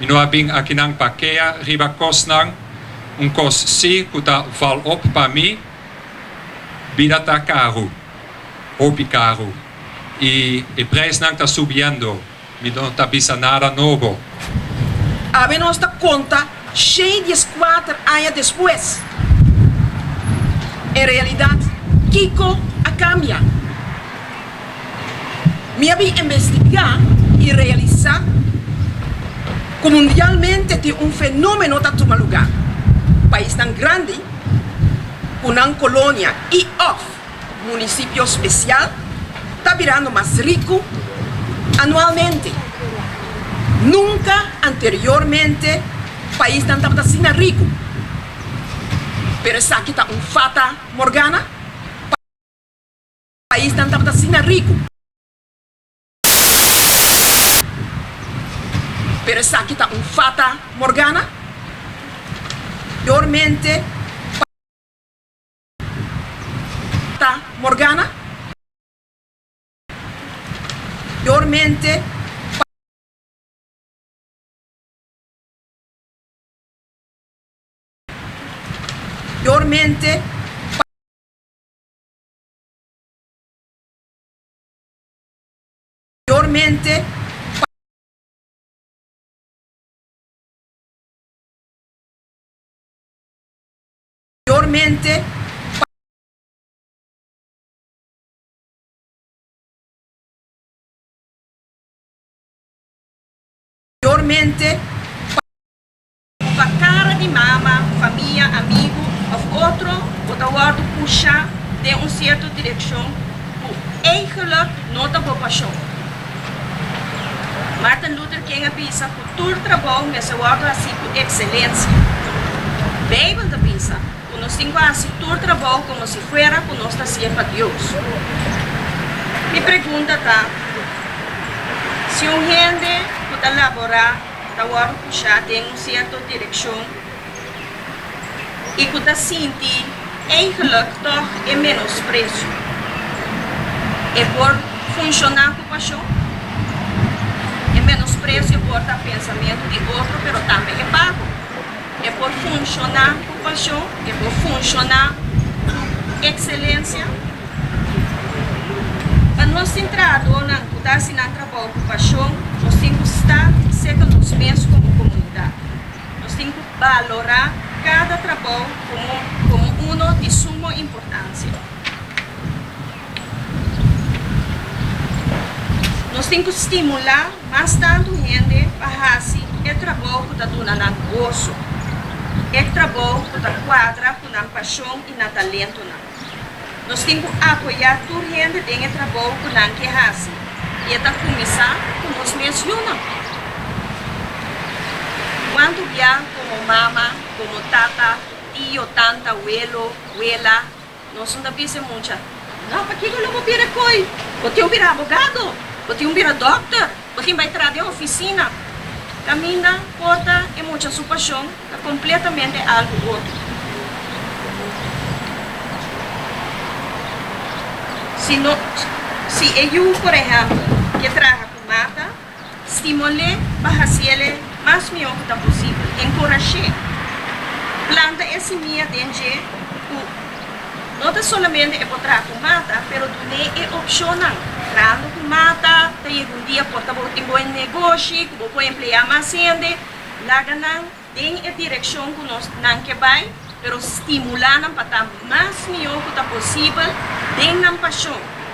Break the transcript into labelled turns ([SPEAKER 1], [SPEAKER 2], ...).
[SPEAKER 1] Minuabing akinang pakea riba kosnang kos si kuta val op pa mi bidata caro opi caro e prijs nang ta subiendo mi non ta bisa nada novo.
[SPEAKER 2] Abre nossa conta 4 anos depois. Em realidade, Kiko a cambia. Me había investigar e realizar que mundialmente tem fenômeno que toma lugar. País tão grande, uma colônia e município especial, está virando mais rico anualmente. Nunca anteriormente país não estava assim rico. Pero essa aqui está fata morgana. País não estava assim rico. Pero essa aqui está fata morgana. Anteriormente fata morgana. Anteriormente anteriormente
[SPEAKER 3] para cara de mama, família, amigo ou outro, o tawado puxar de certa direção, o eigenlijk nota boa paixão. Martin Luther King avisa que todo trabalho me se guarda assim com excelência. Bíblia da avisa que nós temos assim todo trabalho como se fuera que nós está sendo para Deus. Me pergunta tá, se gente que está laborar, está guarda puxar tem certa direção e que está sentir eigenlijk toch é menosprezo. É por funcionar com paixão. É menosprezo por dar pensamento de outro, mas também é pago. É por funcionar com paixão, é por funcionar com excelência. Para nós centrar na cuidar-se na trabalho com paixão, nós temos que estar seguros mesmo como comunidade. Nós temos que valorar cada trabalho como um de suma importância. Nós temos que estimular mais tanto gente para fazer o trabalho que está dando gosto, o trabalho que está quadra com a paixão e o talento. Nós temos que apoiar toda gente que tem o trabalho que não quer fazer e está começar com nós mesmos. Quando vier como mama, como tata, tio, tanta, abuelo, abuela, nós não dizemos muito. Não, para que eu vou vir aqui? Vou ter vir advogado, vou ter vir doctor, vou ter que trazer oficina. Caminha, porta e muita sua paixão, é completamente algo outro. Se eu, por exemplo, que trabalho com mata, estimule para fazer o mais melhor que possível, encorajar. Planta é semente dentro, não somente é para trabalhar com mata, mas também é opcional. Trabalhando com mata, tem um dia pode ter um bom negócio, que pode empregar mais gente, lá tem a direção que nós não queremos, mas estimulando para estar mais melhor que possível, tem a paixão.